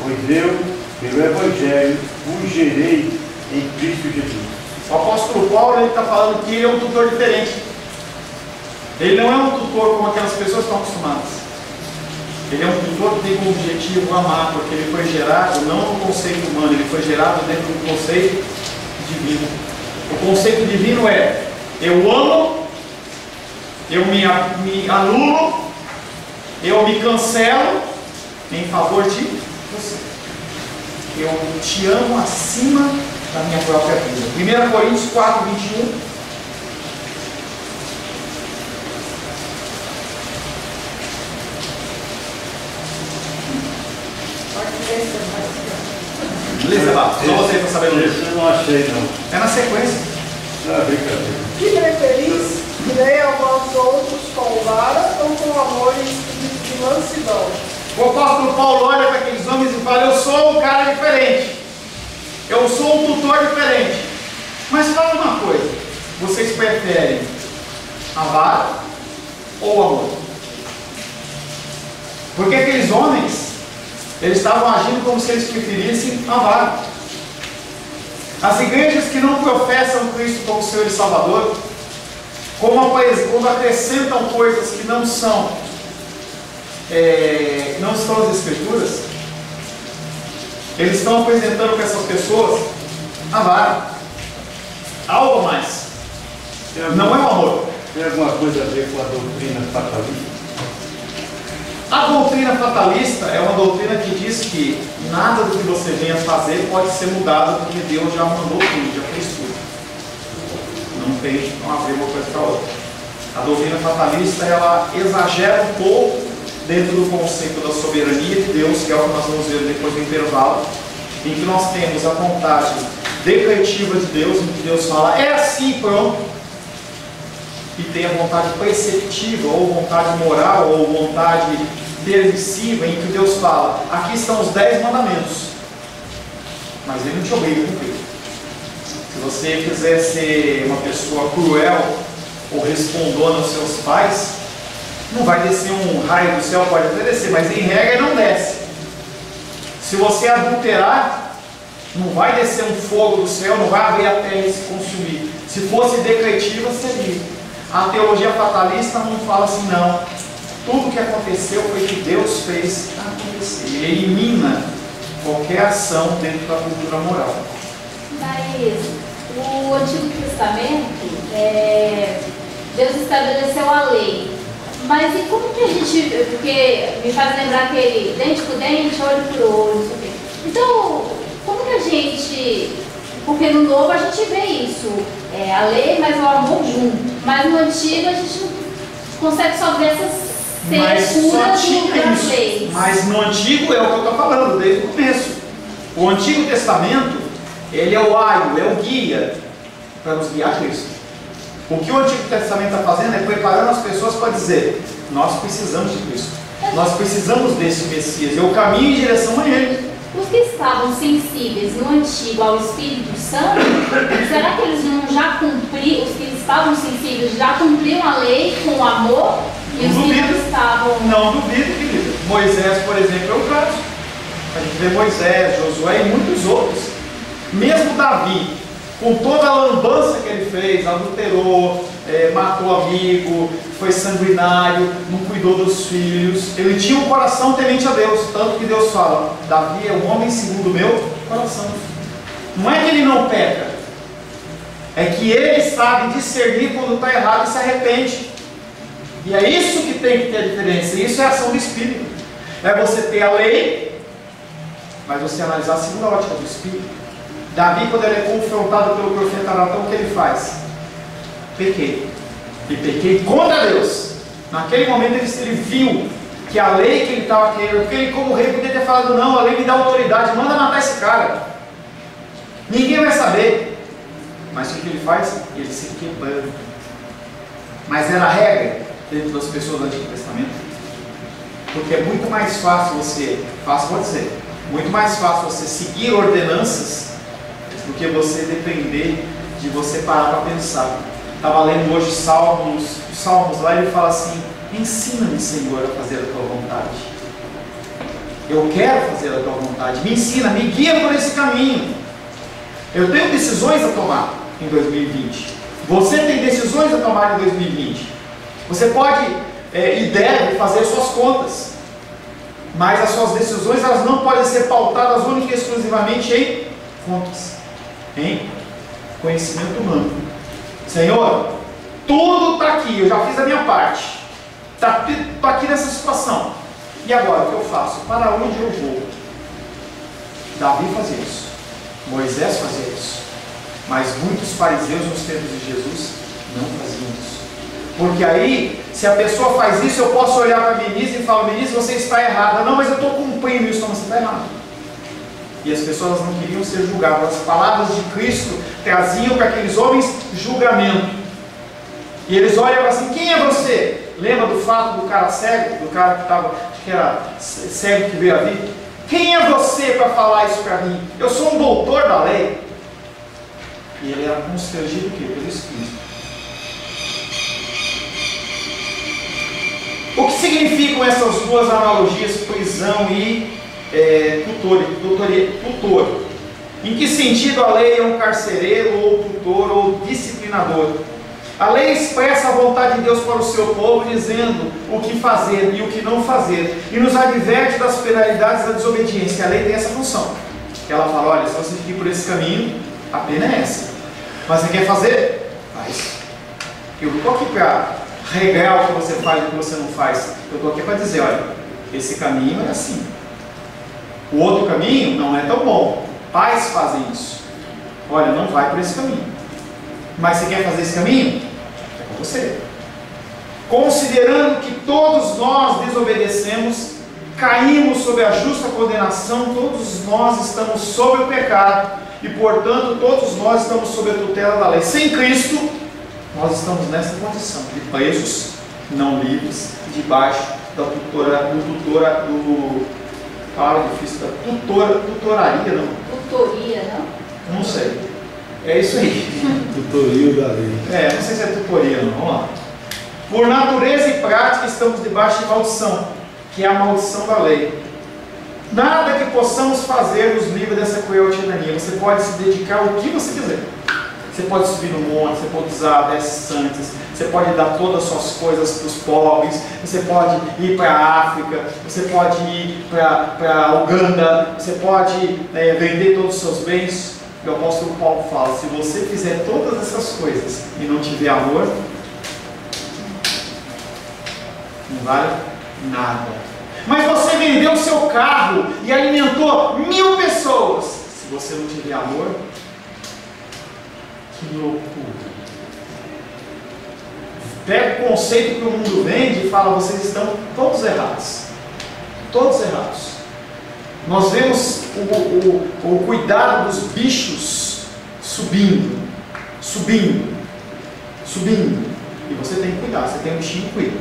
pois eu, pelo Evangelho, vos gerei em Cristo Jesus. O apóstolo Paulo está falando que ele é um tutor diferente. Ele não é um tutor como aquelas pessoas estão acostumadas. Ele é um tutor que tem como objetivo amar, porque ele foi gerado não no conceito humano, ele foi gerado dentro do conceito divino. O conceito divino é: eu amo, eu me anulo, eu me cancelo em favor de você. Eu te amo acima da minha própria vida. 1 Coríntios 4, 21. Beleza, lá. Só você para saber ler. Esse eu não achei, não. É na sequência. Não é brincadeira. Que preferis, leia vós outros com vara ou com amor e espírito de mansidão? O apóstolo Paulo olha para aqueles homens e fala: eu sou um cara diferente, eu sou um tutor diferente. Mas fala uma coisa: vocês preferem a vara ou o amor? Porque aqueles homens, eles estavam agindo como se eles preferissem a vara. As igrejas que não professam Cristo como Senhor e Salvador, quando acrescentam coisas que não estão nas Escrituras, eles estão apresentando para essas pessoas a vara, algo a mais. Não é o amor. Tem alguma coisa a ver com a doutrina fatalista? A doutrina fatalista é uma doutrina que diz que nada do que você venha fazer pode ser mudado, porque Deus já mandou tudo, já fez tudo. Não tem como abrir uma coisa para outra. A doutrina fatalista, ela exagera um pouco dentro do conceito da soberania de Deus, que é o que nós vamos ver depois do intervalo, em que nós temos a vontade decretiva de Deus, em que Deus fala, é assim, pronto. E tem a vontade preceptiva, ou vontade moral, ou vontade permissiva, em que Deus fala, aqui estão os 10 mandamentos, mas Ele não te obriga a cumprir. Se você quiser ser uma pessoa cruel, ou respondona aos seus pais, não vai descer um raio do céu, pode até descer, mas em regra não desce. Se você adulterar, não vai descer um fogo do céu, não vai abrir a terra e se consumir. Se fosse decretiva, seria. A teologia fatalista não fala assim, não. Tudo que aconteceu foi que Deus fez acontecer. Ele elimina qualquer ação dentro da cultura moral. Mas o Antigo Testamento, Deus estabeleceu a lei. Mas e como que a gente... Porque me faz lembrar aquele dente por dente, olho por olho, não sei o quê. Então, como que a gente... Porque no Novo a gente vê isso, a lei, mas o amor junto. Mas no Antigo a gente não consegue só ver essas frescuras das leis. Mas no Antigo é o que eu estou falando desde o começo. O Antigo Testamento, ele é o aio, é o guia para nos guiar a Cristo. O que o Antigo Testamento está fazendo é preparando as pessoas para dizer, nós precisamos de Cristo. Nós precisamos desse Messias. Eu caminho em direção a Ele. Os que estavam sensíveis no Antigo ao Espírito Santo, será que eles não já cumpriram, os que estavam sensíveis já cumpriam a lei com amor? E os que não estavam... Não duvido, querido. Moisés, por exemplo, é o caso. A gente vê Moisés, Josué e muitos outros. Mesmo Davi, com toda a lambança que ele fez, adulterou, matou amigo, foi sanguinário, não cuidou dos filhos, ele tinha um coração temente a Deus, tanto que Deus fala, Davi é um homem segundo o meu coração. Não é que ele não peca, é que ele sabe discernir quando está errado e se arrepende. E é isso que tem que ter a diferença, isso é a ação do Espírito. É você ter a lei, mas você analisar segundo a ótica do Espírito. Davi, quando ele é confrontado pelo profeta Natã, o que ele faz? Pequei. E pequei contra Deus. Naquele momento ele viu que a lei que ele estava querendo, porque ele como rei podia ter falado, não, a lei me dá autoridade, manda matar esse cara. Ninguém vai saber. Mas o que ele faz? Ele se quebrando. Mas era a regra dentro das pessoas do Antigo Testamento. Porque é muito mais fácil você, pode ser, muito mais fácil você seguir ordenanças do que você depender de você parar para pensar. Estava lendo hoje os Salmos lá, ele fala assim: ensina-me, Senhor, a fazer a tua vontade. Eu quero fazer a tua vontade. Me ensina, me guia por esse caminho. Eu tenho decisões a tomar em 2020. Você tem decisões a tomar em 2020. Você pode e deve fazer suas contas, mas as suas decisões elas não podem ser pautadas única e exclusivamente em contas, em conhecimento humano. Senhor, tudo está aqui, eu já fiz a minha parte, estou aqui nessa situação, e agora o que eu faço? Para onde eu vou? Davi fazia isso, Moisés fazia isso, mas muitos fariseus nos tempos de Jesus não faziam isso. Porque aí, se a pessoa faz isso, eu posso olhar para a Denise e falar: Denise, você está errada. Não, mas eu estou cumprindo isso. Não, você está errado. E as pessoas não queriam ser julgadas. As palavras de Cristo traziam para aqueles homens julgamento. E eles olham assim: quem é você? Lembra do fato do cara cego? Do cara que estava, acho que era cego que veio a vida? Quem é você para falar isso para mim? Eu sou um doutor da lei. E ele era constrangido o quê? Pelo Espírito. O que significam essas duas analogias, prisão e tutor? Em que sentido a lei é um carcereiro, ou tutor, ou disciplinador? A lei expressa a vontade de Deus para o seu povo, dizendo o que fazer e o que não fazer, e nos adverte das penalidades da desobediência. A lei tem essa função, que ela fala: olha, se você seguir por esse caminho, a pena é essa. Mas você quer fazer? Faz. Eu não estou aqui para regrar o que você faz e o que você não faz. Eu estou aqui para dizer: olha, esse caminho é assim, o outro caminho não é tão bom. Pais fazem isso. Olha, não vai por esse caminho. Mas você quer fazer esse caminho? É com você. Considerando que todos nós desobedecemos, caímos sob a justa condenação, todos nós estamos sob o pecado, e portanto todos nós estamos sob a tutela da lei. Sem Cristo, nós estamos nessa condição de presos, não livres, debaixo da tutoraria, não? Tutoria, não? Não sei. É isso aí. Tutoria da lei. Não sei se é tutoria, não. Vamos lá. Por natureza e prática estamos debaixo de maldição, que é a maldição da lei. Nada que possamos fazer nos livra dessa cruel tirania. Você pode se dedicar ao que você quiser. Você pode subir no monte, você pode usar 10 santos, você pode dar todas as suas coisas para os pobres, você pode ir para a África, você pode ir para a Uganda, você pode vender todos os seus bens. O apóstolo Paulo fala: se você fizer todas essas coisas e não tiver amor, não vale nada. Mas você vendeu o seu carro e alimentou 1000 pessoas. Se você não tiver amor, que loucura. Pega o conceito que o mundo vende e fala: vocês estão todos errados. Todos errados. Nós vemos o cuidado dos bichos subindo. E você tem que cuidar. Você tem um bichinho, cuida.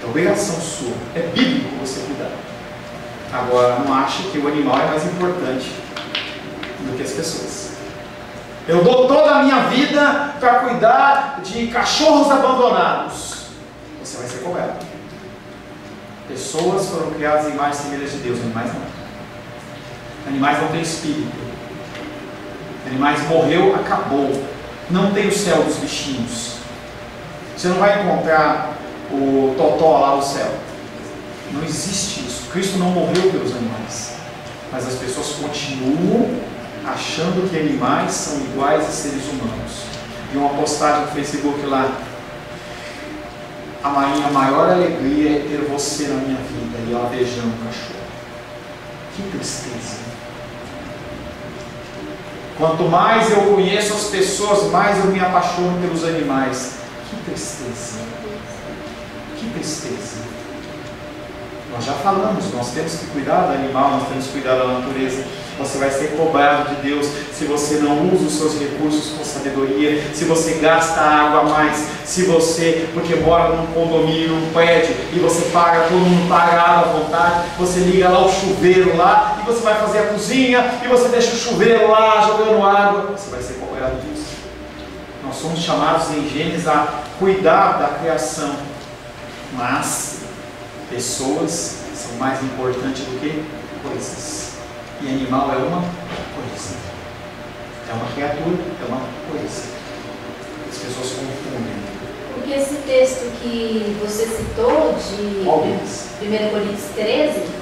É obrigação sua. É bíblico você cuidar. Agora, não ache que o animal é mais importante do que as pessoas. Eu dou toda a minha vida para cuidar de cachorros abandonados. Você vai ser cobrado. Pessoas foram criadas em imagem e semelhança de Deus, animais não. Animais não têm espírito. Animais morreu, acabou. Não tem o céu dos bichinhos. Você não vai encontrar o totó lá no céu. Não existe isso. Cristo não morreu pelos animais. Mas as pessoas continuam achando que animais são iguais a seres humanos. Vi uma postagem no Facebook lá: a minha maior alegria é ter você na minha vida. E ela beijando o cachorro. Que tristeza. Quanto mais eu conheço as pessoas, mais eu me apaixono pelos animais. Que tristeza. Que tristeza. Nós já falamos, nós temos que cuidar do animal, nós temos que cuidar da natureza. Você vai ser cobrado de Deus se você não usa os seus recursos com sabedoria, se você gasta água a mais, se você, porque mora num condomínio, num prédio, e você paga, todo mundo paga água à vontade, você liga lá o chuveiro lá, e você vai fazer a cozinha, e você deixa o chuveiro lá, jogando água, você vai ser cobrado disso. Nós somos chamados em Gênesis a cuidar da criação, mas pessoas são mais importantes do que coisas. E animal é uma coisa, é uma criatura, é uma coisa. As pessoas confundem. Porque esse texto que você citou de 1 Coríntios 13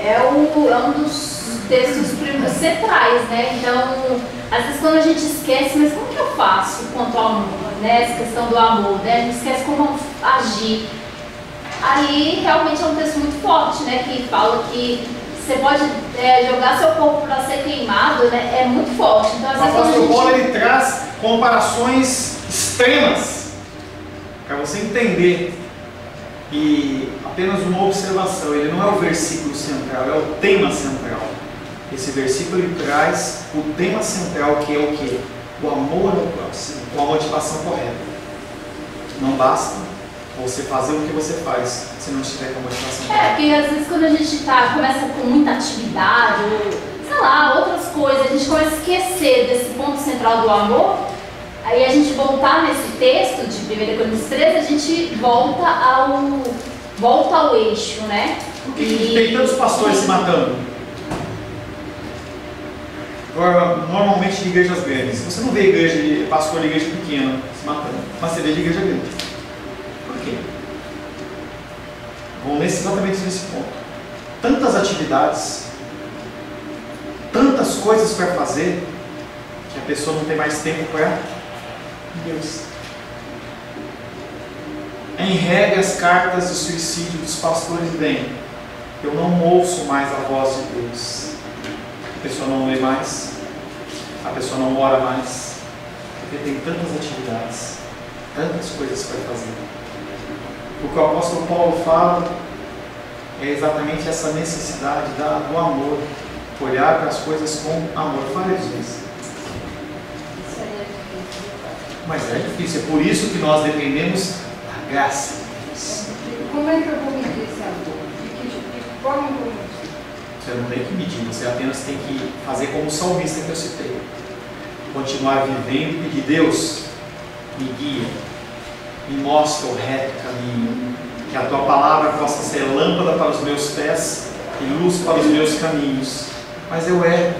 é um dos textos centrais, né? Então, às vezes quando a gente esquece, mas como que eu faço quanto ao amor, né? Essa questão do amor, né? A gente esquece como agir. Aí realmente é um texto muito forte, né? Que fala que você pode jogar seu corpo para ser queimado, né? É muito forte. Então, às vezes, o apóstolo Paulo ele traz comparações extremas para você entender. E apenas uma observação, ele não é o versículo central, é o tema central. Esse versículo ele traz o tema central, que é o quê? O amor ao próximo, com a motivação correta. Não basta você fazer o que você faz se não estiver com a motivação correta. Porque às vezes quando a gente começa com muita atividade, ou sei lá, outras coisas, a gente começa a esquecer desse ponto central do amor. Aí a gente voltar nesse texto de 1 Coríntios 13, a gente volta ao eixo, né? Por que tem tantos pastores se matando? Normalmente de igrejas grandes. Você não vê pastor de igreja pequena se matando, mas você vê de igreja grande. Por quê? Vão exatamente nesse ponto. Tantas atividades, tantas coisas para fazer, que a pessoa não tem mais tempo para Deus. Em regra, as cartas de suicídio dos pastores vêm: eu não ouço mais a voz de Deus. A pessoa não lê mais, a pessoa não ora mais, porque tem tantas atividades, tantas coisas para fazer. O que o apóstolo Paulo fala é exatamente essa necessidade do amor, olhar para as coisas com amor. Várias vezes. Mas é difícil, é por isso que nós dependemos da graça de Deus. Como é que eu vou medir esse amor? De forma eu vou medir? Você não tem que medir, você apenas tem que fazer como o salmista que eu citei. Continuar vivendo e pedir: Deus, me guia, me mostra o reto caminho, que a Tua palavra possa ser lâmpada para os meus pés e luz para os meus caminhos. Mas eu erro,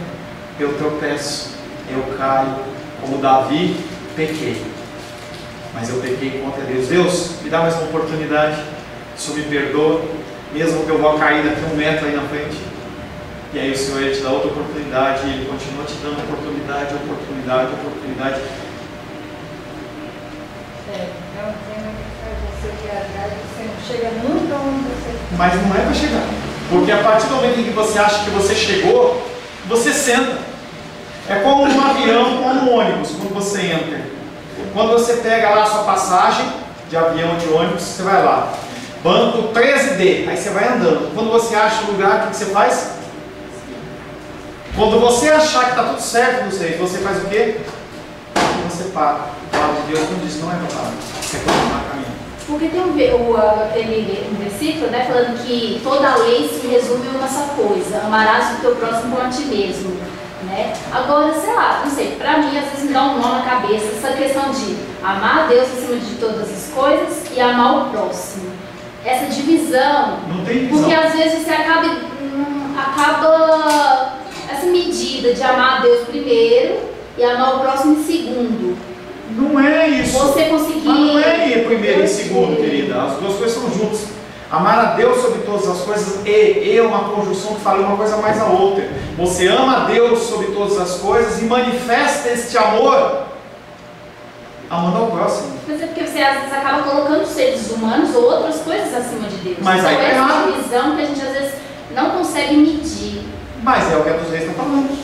eu tropeço, eu caio, como Davi, pequei. Mas eu pequei contra Deus. Deus, me dá mais uma oportunidade, o Senhor me perdoa, mesmo que eu vou cair daqui 1 metro aí na frente. E aí o Senhor ele te dá outra oportunidade, e Ele continua te dando oportunidade. É um tema que faz você viajar e você não chega nunca onde você... Mas não é para chegar, porque a partir do momento em que você acha que você chegou, você senta. É como um avião, como um ônibus, quando você entra. Quando você pega lá a sua passagem de avião ou de ônibus, você vai lá, banco 13D, aí você vai andando. Quando você acha o lugar, o que você faz? Quando você achar que está tudo certo, você faz o quê? Você para. A palavra de Deus não diz, não é para parar. Você continuar caminhando. Porque tem um versículo, né, falando que toda a lei se resume em uma só coisa: amarás o teu próximo como a ti mesmo. Né? Agora, sei lá, não sei, pra mim às vezes me dá um nó na cabeça essa questão de amar a Deus acima de todas as coisas e amar o próximo. Essa divisão. Não tem divisão. Porque às vezes você acaba essa medida de amar a Deus primeiro e amar o próximo em segundo. Não é isso. Você conseguir. Mas não é primeiro e segundo, querida. As duas coisas são juntas. Amar a Deus sobre todas as coisas é uma conjunção que fala uma coisa mais a outra. Você ama a Deus sobre todas as coisas e manifesta este amor amando ao próximo. Mas é porque você às vezes acaba colocando seres humanos ou outras coisas acima de Deus. Mas aí então, é essa errado. divisão que a gente às vezes não consegue medir. Mas é o que a dos reis está falando.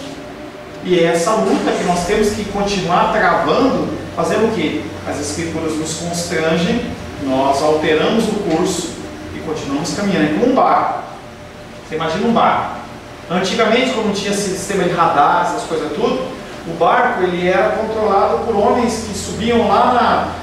E é essa luta que nós temos que continuar travando, fazendo o quê? As escrituras nos constrangem, nós alteramos o curso e continuamos caminhando. É como um barco. Você imagina um barco. Antigamente, quando não tinha sistema de radar, essas coisas tudo, o barco ele era controlado por homens que subiam lá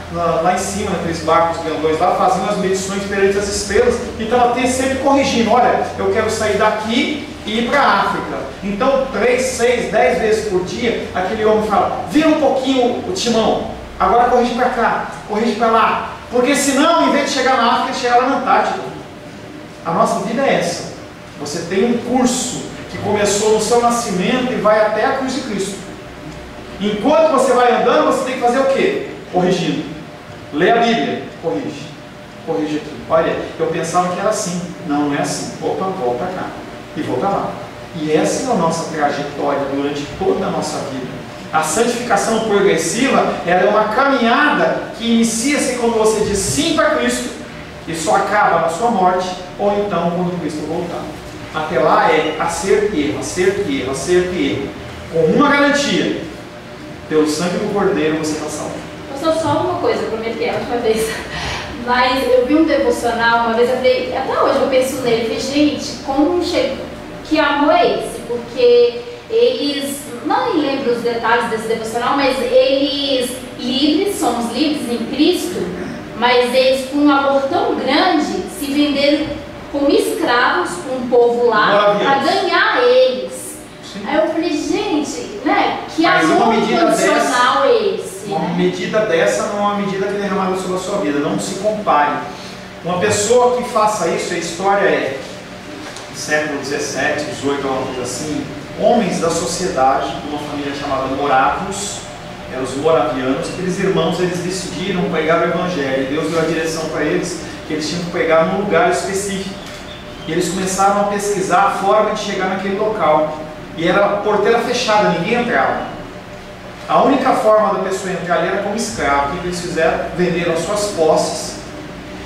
em cima, naqueles barcos grandões lá, faziam as medições perante as estrelas, e estava sempre corrigindo: olha, eu quero sair daqui e ir para a África. Então 3, 6, 10 vezes por dia, aquele homem fala, vira um pouquinho o timão, agora corrige para cá, corrige para lá, porque senão, em vez de chegar na África, ele chega lá na Antártida. A nossa vida é essa. Você tem um curso que começou no seu nascimento e vai até a cruz de Cristo. Enquanto você vai andando, você tem que fazer o quê? Corrigindo. Lê a Bíblia, corrige. Corrige aqui. Olha, eu pensava que era assim. Não, não é assim. Opa, volta cá. E volta lá. E essa é a nossa trajetória durante toda a nossa vida. A santificação progressiva, ela é uma caminhada que inicia-se quando você diz sim para Cristo e só acaba na sua morte, ou então quando Cristo voltar. Até lá é acerto e erro, acerto e erro, acerto e erro. Com uma garantia, pelo sangue do Cordeiro você está salvo. Pastor, só uma coisa, eu prometi a última vez. Mas eu vi um devocional, uma vez eu falei, até hoje eu penso nele, eu falei, gente, como chegou, que amor é esse? Porque eles, não me lembro os detalhes desse devocional, mas eles livres, somos livres em Cristo, mas eles com um amor tão grande se venderam como escravos para um povo lá para ganhar eles. Sim. Aí eu falei, gente, né, que mas amor incondicional é esse? Uma medida dessa não é uma medida que é derramada sobre a sua vida, não se compare. Uma pessoa que faça isso, a história é século 17, 18, alguma coisa assim, homens da sociedade, de uma família chamada Moravos, eram os moravianos, aqueles irmãos, eles decidiram pregar o Evangelho, Deus deu a direção para eles, que eles tinham que pregar num lugar específico, e eles começaram a pesquisar a forma de chegar naquele local, e era porteira fechada, ninguém entrava. A única forma da pessoa entrar ali era como escravo. O que eles fizeram? Venderam as suas posses,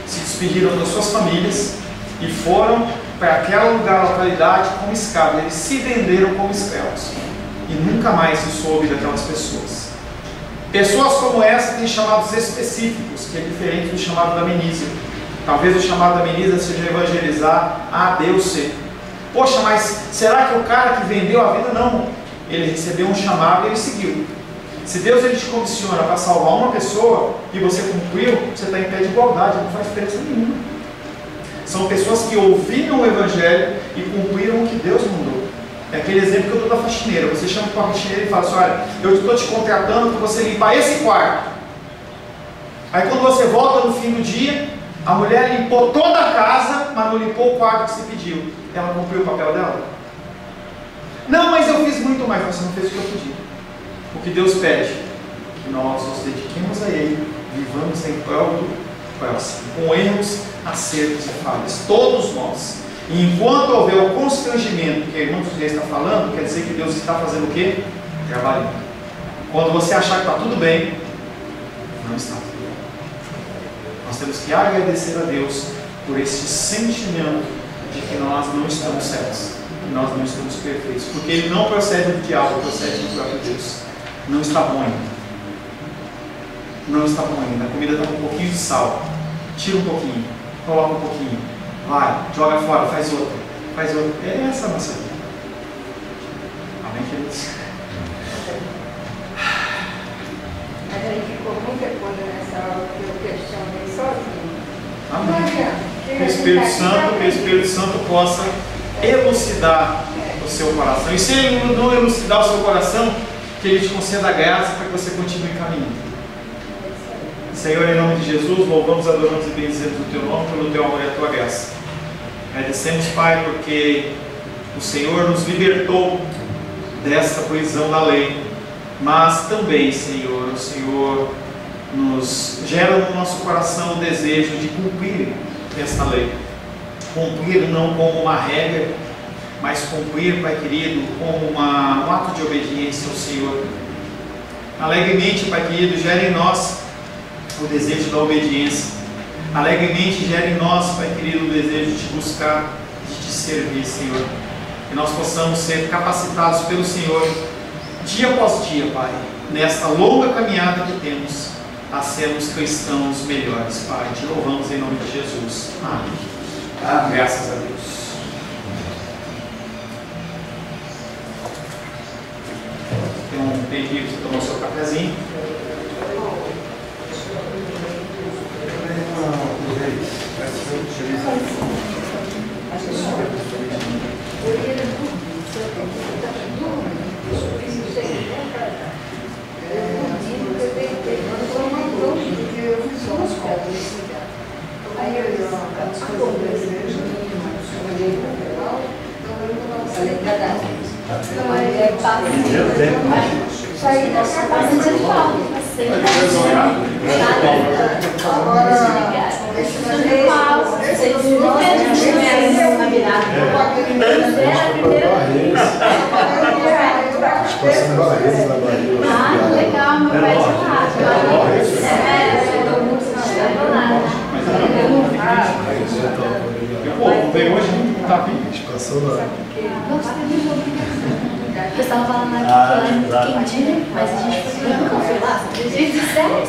se despediram das suas famílias e foram para aquele lugar, localidade, como escravos. Eles se venderam como escravos e nunca mais se soube daquelas pessoas. Pessoas como essa têm chamados específicos, que é diferente do chamado da Menísia. Talvez o chamado da Menísia seja evangelizar A, B ou C. Poxa, mas será que o cara que vendeu a vida? Não. Ele recebeu um chamado e ele seguiu. Se Deus ele te comissiona para salvar uma pessoa e você cumpriu, você está em pé de igualdade, não faz diferença nenhuma. São pessoas que ouviram o Evangelho e cumpriram o que Deus mandou. É aquele exemplo que eu dou da faxineira. Você chama para a faxineira e fala assim, olha, eu estou te contratando para você limpar esse quarto. Aí quando você volta no fim do dia, a mulher limpou toda a casa, mas não limpou o quarto que você pediu. Ela cumpriu o papel dela? Não, mas eu fiz muito mais. Você não fez o que eu pedi. O que Deus pede? Que nós nos dediquemos a Ele, vivamos em prol do próximo, com erros, acertos e falhas, todos nós. E enquanto houver o constrangimento que a irmã José está falando, quer dizer que Deus está fazendo o quê? Trabalhando. Quando você achar que está tudo bem, não está tudo bem. Nós temos que agradecer a Deus por esse sentimento de que nós não estamos certos, que nós não estamos perfeitos, porque Ele não procede do diabo, procede do próprio Deus. Não está bom ainda. Não está bom ainda. A comida está com um pouquinho de sal. Tira um pouquinho, coloca um pouquinho, vai, joga fora, faz outra. É essa a nossa vida. Amém, queridos? Mas aí ficou muita coisa nessa aula que eu questionei sozinho. Amém. Que o Espírito Santo possa elucidar o seu coração. E se Ele não elucidar o seu coração, que Ele te conceda a graça para que você continue caminhando. Senhor, em nome de Jesus, louvamos, adoramos e bendizemos o Teu nome pelo Teu amor e a Tua graça. Agradecemos, Pai, porque o Senhor nos libertou desta prisão da lei, mas também, Senhor, o Senhor nos gera no nosso coração o desejo de cumprir esta lei. Cumprir não como uma regra, mas cumprir, Pai querido, como um ato de obediência ao Senhor. Alegremente, Pai querido, gera em nós o desejo da obediência. Alegremente gera em nós, Pai querido, o desejo de te buscar, de te servir, Senhor. Que nós possamos ser capacitados pelo Senhor, dia após dia, Pai, nesta longa caminhada que temos, a sermos cristãos melhores, Pai. Te louvamos em nome de Jesus. Amém. Graças a Deus. Tem um tempinho que você tomou seu cafezinho. Eu ia dormir, só que eu estava dormindo. Eu cheguei até casa. Eu deitei, mas eu não dormi, porque eu fiz umas coisas. Aí eu disse, acabou o desejo, olhei para o pedal, falei, cada um. Então, aí passa saí da sua casa de palma. Ah, que legal, meu pai de lá. Pô, veio hoje um tapinha. Passou lá. Eu estava falando aqui que lá quentinho, mas a gente foi nunca foi lá, você acredita? Sério?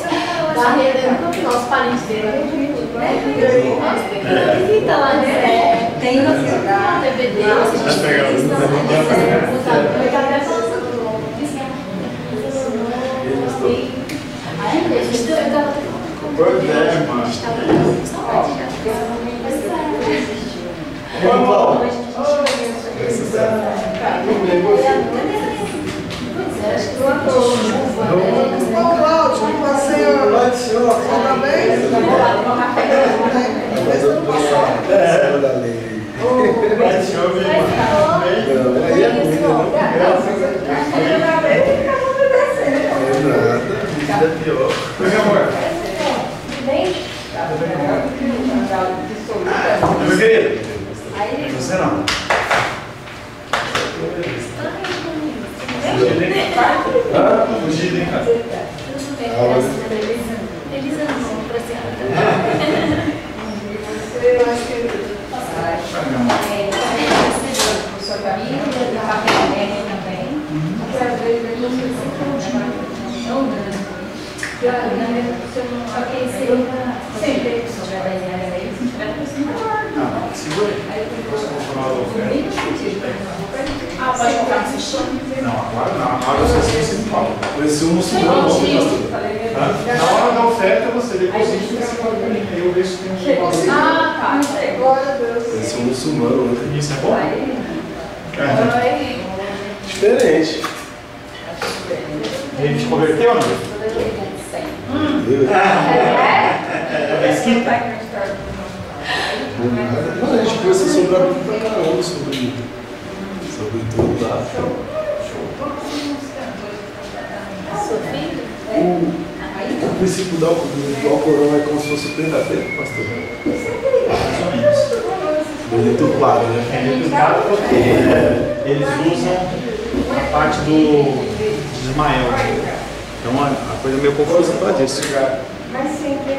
Barreira, eu nunca vi nosso parente dele. Nossa, tem que visita lá, né? Tem no DVD, a gente fez na Ai, a gente tava Pois é, mano. acho que uma chuva, né? Ô, Cláudio, passei a tá bem? Da lei. Vai chover, mano. Aí é muito, nada, vida é pior. Oi, meu amor. Tudo bem? Meu querido. Você não. Fugido, hein, cara? Tudo bem, graças a Deus. Feliz ano novo pra senhora também. Você mais querido. Sua família, da família também. Porque às vezes a gente sempre não grande. Só que sempre sobre a Daniela aí, se tiver Não, segura aí. Ah, pode colocar assistindo. Não, agora não. Agora você se fala. Esse um muçulmano, pastor. Na hora da oferta, você deposita e você pode vir. Aí eu vejo se tem um negócio. Ah, tá. Glória a Deus. Esse um muçulmano, né? Isso é bom? Diferente. Ele te converteu, não? Não, a gente conversa sobre a Bíblia pra caramba, sobre tudo lá. O princípio do Alcorão é como se fosse o Pentateuco, pastor. Bonito claro, né? É muito claro porque eles usam a parte de Ismael. Então a coisa é meio confusa por causa disso. Mas sempre